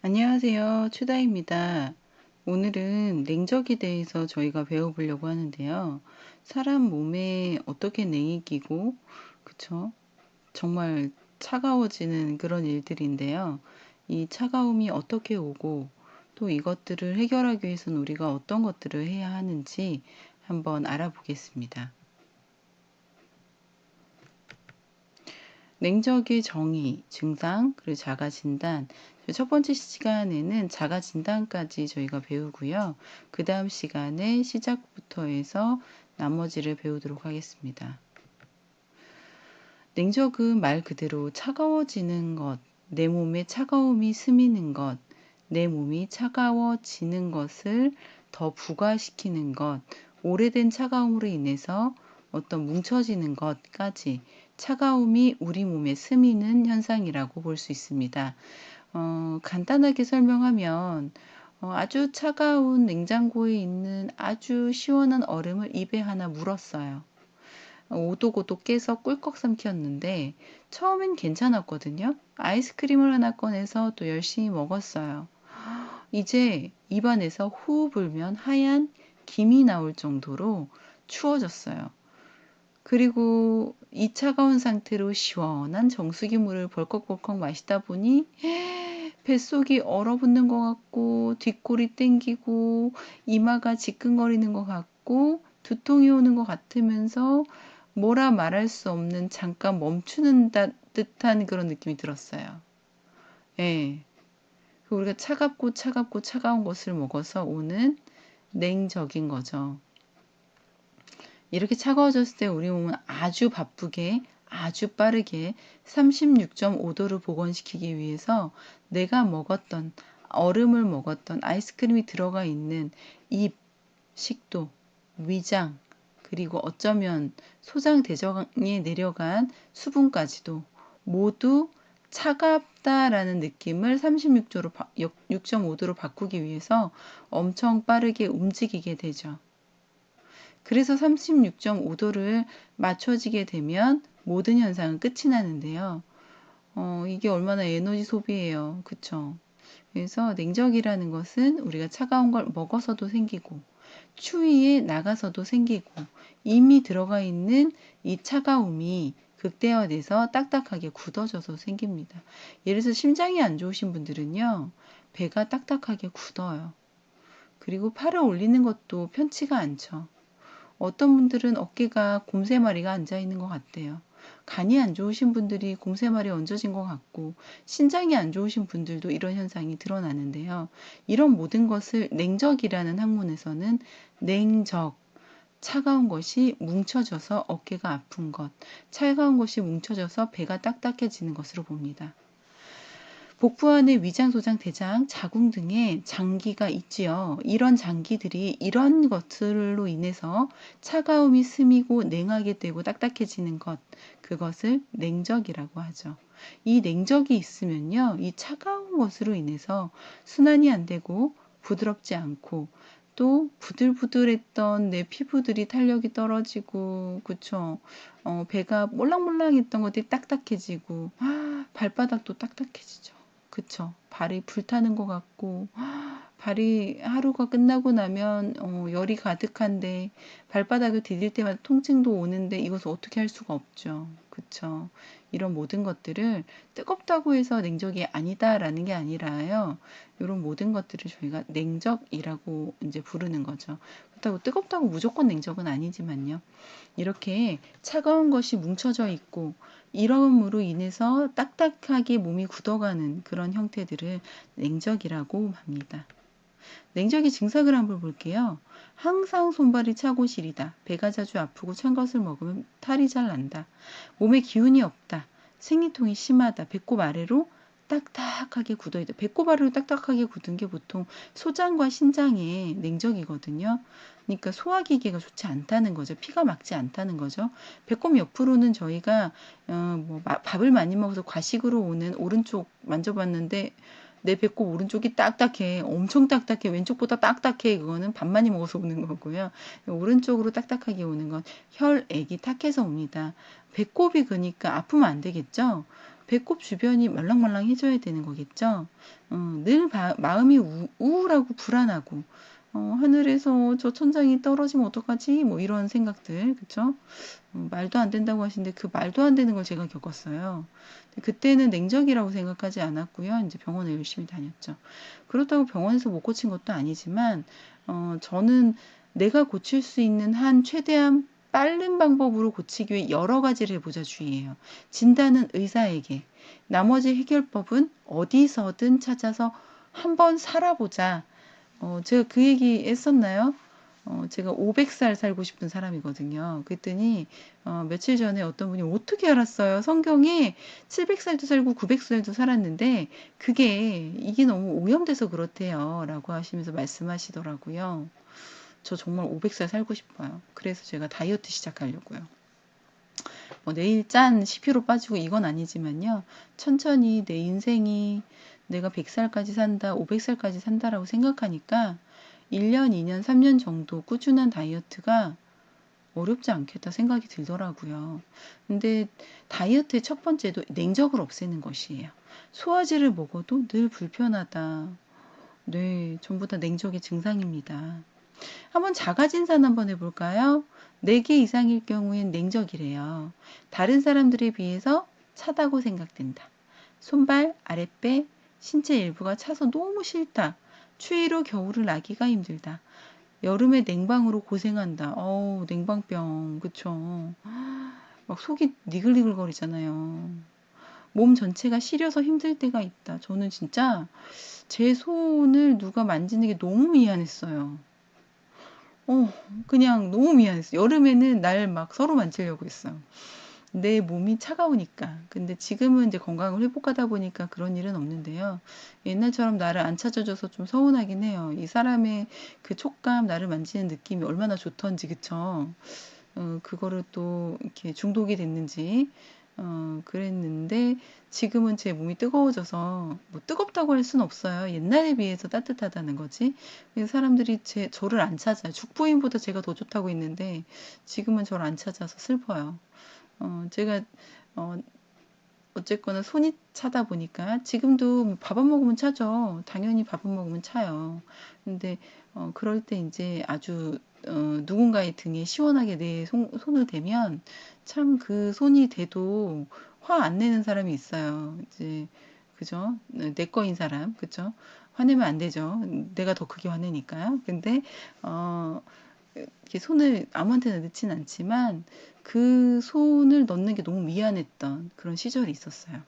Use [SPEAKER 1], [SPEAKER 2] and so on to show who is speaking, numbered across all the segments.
[SPEAKER 1] 안녕하세요. 추다입니다. 오늘은 냉적에 대해서 저희가 배워보려고 하는데요. 사람 몸에 어떻게 냉이 끼고, 그쵸? 정말 차가워지는 그런 일들인데요. 이 차가움이 어떻게 오고, 또 이것들을 해결하기 위해서는 우리가 어떤 것들을 해야 하는지 한번 알아보겠습니다. 냉적의 정의, 증상, 그리고 자가 진단. 첫 번째 시간에는 자가 진단까지 저희가 배우고요. 그 다음 시간에 시작부터 해서 나머지를 배우도록 하겠습니다. 냉적은 말 그대로 차가워지는 것, 내 몸에 차가움이 스미는 것, 내 몸이 차가워지는 것을 더 부과시키는 것, 오래된 차가움으로 인해서 어떤 뭉쳐지는 것까지 차가움이 우리 몸에 스미는 현상이라고 볼 수 있습니다. 간단하게 설명하면 아주 차가운 냉장고에 있는 아주 시원한 얼음을 입에 하나 물었어요. 오독오독 깨서 꿀꺽 삼켰는데 처음엔 괜찮았거든요. 아이스크림을 하나 꺼내서 또 열심히 먹었어요. 이제 입안에서 후 불면 하얀 김이 나올 정도로 추워졌어요. 그리고 이 차가운 상태로 시원한 정수기 물을 벌컥벌컥 마시다 보니 뱃속이 얼어붙는 것 같고 뒷골이 땡기고 이마가 지끈거리는 것 같고 두통이 오는 것 같으면서 뭐라 말할 수 없는 잠깐 멈추는 듯한 그런 느낌이 들었어요. 예. 우리가 차갑고 차갑고 차가운 것을 먹어서 오는 냉적인 거죠. 이렇게 차가워졌을 때 우리 몸은 아주 바쁘게 아주 빠르게 36.5도를 복원시키기 위해서 내가 먹었던 얼음을 먹었던 아이스크림이 들어가 있는 입, 식도, 위장, 그리고 어쩌면 소장 대장에 내려간 수분까지도 모두 차갑다라는 느낌을 36도로 6.5도로 바꾸기 위해서 엄청 빠르게 움직이게 되죠. 그래서 36.5도를 맞춰지게 되면 모든 현상은 끝이 나는데요. 이게 얼마나 에너지 소비예요. 그쵸? 그래서 냉적이라는 것은 우리가 차가운 걸 먹어서도 생기고 추위에 나가서도 생기고 이미 들어가 있는 이 차가움이 극대화돼서 딱딱하게 굳어져서 생깁니다. 예를 들어서 심장이 안 좋으신 분들은요. 배가 딱딱하게 굳어요. 그리고 팔을 올리는 것도 편치가 않죠. 어떤 분들은 어깨가 곰새마리가 앉아 있는 것 같대요. 간이 안 좋으신 분들이 곰새마리 얹어진 것 같고 신장이 안 좋으신 분들도 이런 현상이 드러나는데요. 이런 모든 것을 냉적이라는 학문에서는 냉적, 차가운 것이 뭉쳐져서 어깨가 아픈 것, 차가운 것이 뭉쳐져서 배가 딱딱해지는 것으로 봅니다. 복부 안에 위장, 소장, 대장, 자궁 등의 장기가 있지요. 이런 장기들이 이런 것들로 인해서 차가움이 스미고 냉하게 되고 딱딱해지는 것, 그것을 냉적이라고 하죠. 이 냉적이 있으면요, 이 차가운 것으로 인해서 순환이 안 되고 부드럽지 않고 또 부들부들했던 내 피부들이 탄력이 떨어지고, 그쵸? 배가 몰랑몰랑했던 것들이 딱딱해지고, 발바닥도 딱딱해지죠. 그쵸. 발이 불타는 것 같고, 발이 하루가 끝나고 나면 열이 가득한데 발바닥을 디딜 때마다 통증도 오는데 이것을 어떻게 할 수가 없죠. 그쵸. 이런 모든 것들을 뜨겁다고 해서 냉적이 아니다라는 게 아니라요. 이런 모든 것들을 저희가 냉적이라고 이제 부르는 거죠. 그렇다고 뜨겁다고 무조건 냉적은 아니지만요. 이렇게 차가운 것이 뭉쳐져 있고 이러므로 인해서 딱딱하게 몸이 굳어가는 그런 형태들을 냉적이라고 합니다. 냉적의 증상을 한번 볼게요. 항상 손발이 차고 시리다. 배가 자주 아프고 찬 것을 먹으면 탈이 잘 난다. 몸에 기운이 없다. 생리통이 심하다. 배꼽 아래로 딱딱하게 굳어있다. 배꼽 아래로 딱딱하게 굳은 게 보통 소장과 신장의 냉적이거든요. 그러니까 소화기계가 좋지 않다는 거죠. 피가 막지 않다는 거죠. 배꼽 옆으로는 저희가 밥을 많이 먹어서 과식으로 오는 오른쪽 만져봤는데 내 배꼽 오른쪽이 딱딱해. 엄청 딱딱해. 왼쪽보다 딱딱해. 그거는 밥 많이 먹어서 오는 거고요. 오른쪽으로 딱딱하게 오는 건 혈액이 탁해서 옵니다. 배꼽이 그러니까 아프면 안 되겠죠? 배꼽 주변이 말랑말랑해져야 되는 거겠죠. 늘 마음이 우울하고 불안하고 하늘에서 저 천장이 떨어지면 어떡하지? 뭐 이런 생각들, 그쵸? 말도 안 된다고 하시는데 그 말도 안 되는 걸 제가 겪었어요. 그때는 냉적이라고 생각하지 않았고요. 이제 병원에 열심히 다녔죠. 그렇다고 병원에서 못 고친 것도 아니지만 저는 내가 고칠 수 있는 한 최대한 빠른 방법으로 고치기 위해 여러 가지를 해보자 주의예요. 진단은 의사에게, 나머지 해결법은 어디서든 찾아서 한번 살아보자. 제가 그 얘기 했었나요? 제가 500살 살고 싶은 사람이거든요. 그랬더니 며칠 전에 어떤 분이 어떻게 알았어요? 성경에 700살도 살고 900살도 살았는데 그게 이게 너무 오염돼서 그렇대요. 라고 하시면서 말씀하시더라고요. 저 정말 500살 살고 싶어요. 그래서 제가 다이어트 시작하려고요. 뭐 내일 짠 10kg 빠지고 이건 아니지만요. 천천히 내 인생이 내가 100살까지 산다, 500살까지 산다라고 생각하니까 1년, 2년, 3년 정도 꾸준한 다이어트가 어렵지 않겠다 생각이 들더라고요. 근데 다이어트의 첫 번째도 냉적을 없애는 것이에요. 소화제를 먹어도 늘 불편하다. 네, 전부 다 냉적의 증상입니다. 한번 자가진단 한번 해볼까요? 4개 이상일 경우엔 냉적이래요. 다른 사람들에 비해서 차다고 생각된다. 손발, 아랫배, 신체 일부가 차서 너무 싫다. 추위로 겨울을 나기가 힘들다. 여름에 냉방으로 고생한다. 냉방병, 그쵸? 막 속이 니글니글거리잖아요. 몸 전체가 시려서 힘들 때가 있다. 저는 진짜 제 손을 누가 만지는 게 너무 미안했어요. 그냥 너무 미안했어요. 여름에는 날 막 서로 만지려고 했어요. 내 몸이 차가우니까. 근데 지금은 이제 건강을 회복하다 보니까 그런 일은 없는데요. 옛날처럼 나를 안 찾아줘서 좀 서운하긴 해요. 이 사람의 그 촉감, 나를 만지는 느낌이 얼마나 좋던지, 그쵸? 그거를 또 이렇게 중독이 됐는지, 그랬는데, 지금은 제 몸이 뜨거워져서, 뭐 뜨겁다고 할 수는 없어요. 옛날에 비해서 따뜻하다는 거지. 그래서 사람들이 저를 안 찾아요. 죽부인보다 제가 더 좋다고 했는데, 지금은 저를 안 찾아서 슬퍼요. 제가, 어, 어쨌거나 손이 차다 보니까 지금도 밥 안 먹으면 차죠. 당연히 밥 안 먹으면 차요. 근데 그럴 때 이제 아주 누군가의 등에 시원하게 내 손을 대면 참 그 손이 대도 화 안 내는 사람이 있어요. 이제 그죠? 내 거인 사람, 그죠? 화내면 안 되죠. 내가 더 크게 화내니까요. 근데 이렇게 손을 아무한테나 넣진 않지만 그 손을 넣는 게 너무 미안했던 그런 시절이 있었어요.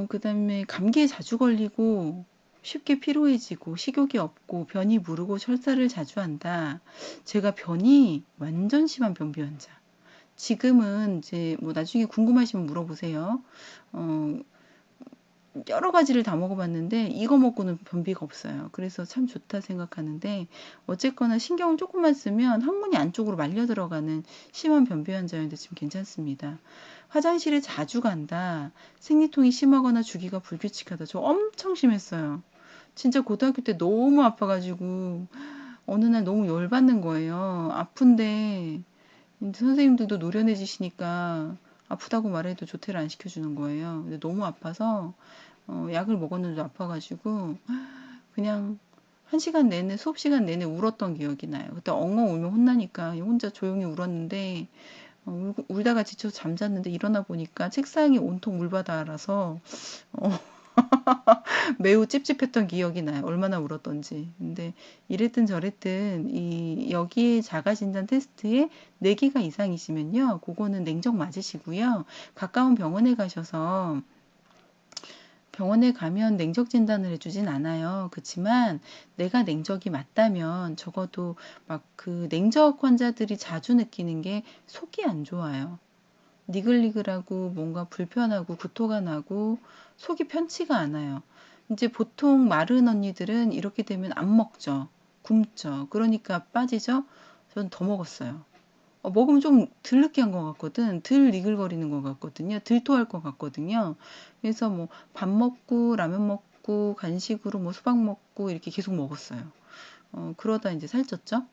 [SPEAKER 1] 그다음에 감기에 자주 걸리고 쉽게 피로해지고 식욕이 없고 변이 무르고 설사를 자주 한다. 제가 변이 완전 심한 변비 환자. 지금은 이제 뭐 나중에 궁금하시면 물어보세요. 어, 여러 가지를 다 먹어봤는데 이거 먹고는 변비가 없어요. 그래서 참 좋다 생각하는데 어쨌거나 신경을 조금만 쓰면 항문이 안쪽으로 말려 들어가는 심한 변비 환자였는데 지금 괜찮습니다. 화장실에 자주 간다. 생리통이 심하거나 주기가 불규칙하다. 저 엄청 심했어요. 진짜 고등학교 때 너무 아파가지고 어느 날 너무 열받는 거예요. 아픈데 선생님들도 노련해지시니까 아프다고 말해도 조퇴를 안 시켜주는 거예요. 근데 너무 아파서 약을 먹었는데도 아파가지고 그냥 한 시간 내내 수업 시간 내내 울었던 기억이 나요. 그때 엉엉 울면 혼나니까 혼자 조용히 울었는데 울다가 지쳐서 잠잤는데 일어나 보니까 책상이 온통 물바다라서 어, 매우 찝찝했던 기억이 나요. 얼마나 울었던지. 근데 이랬든 저랬든 이 여기에 자가진단 테스트에 4개가 이상이시면요. 그거는 냉정 맞으시고요. 가까운 병원에 가셔서 병원에 가면 냉적 진단을 해주진 않아요. 그렇지만 내가 냉적이 맞다면 적어도 막 그 냉적 환자들이 자주 느끼는 게 속이 안 좋아요. 니글니글하고 뭔가 불편하고 구토가 나고 속이 편치가 않아요. 이제 보통 마른 언니들은 이렇게 되면 안 먹죠. 굶죠. 그러니까 빠지죠. 전 더 먹었어요. 먹으면 좀 덜 느끼한 것 같거든. 덜 니글거리는 것 같거든요. 덜 토할 것 같거든요. 그래서 뭐 밥 먹고 라면 먹고 간식으로 뭐 수박 먹고 이렇게 계속 먹었어요. 그러다 이제 살쪘죠.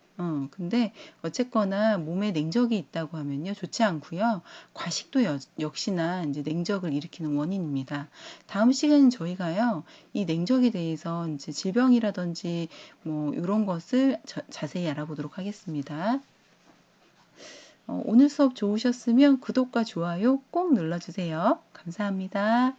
[SPEAKER 1] 근데 어쨌거나 몸에 냉적이 있다고 하면요. 좋지 않고요. 과식도 역시나 이제 냉적을 일으키는 원인입니다. 다음 시간은 저희가요. 이 냉적에 대해서 이제 질병이라든지 뭐 이런 것을 자세히 알아보도록 하겠습니다. 오늘 수업 좋으셨으면 구독과 좋아요 꼭 눌러주세요. 감사합니다.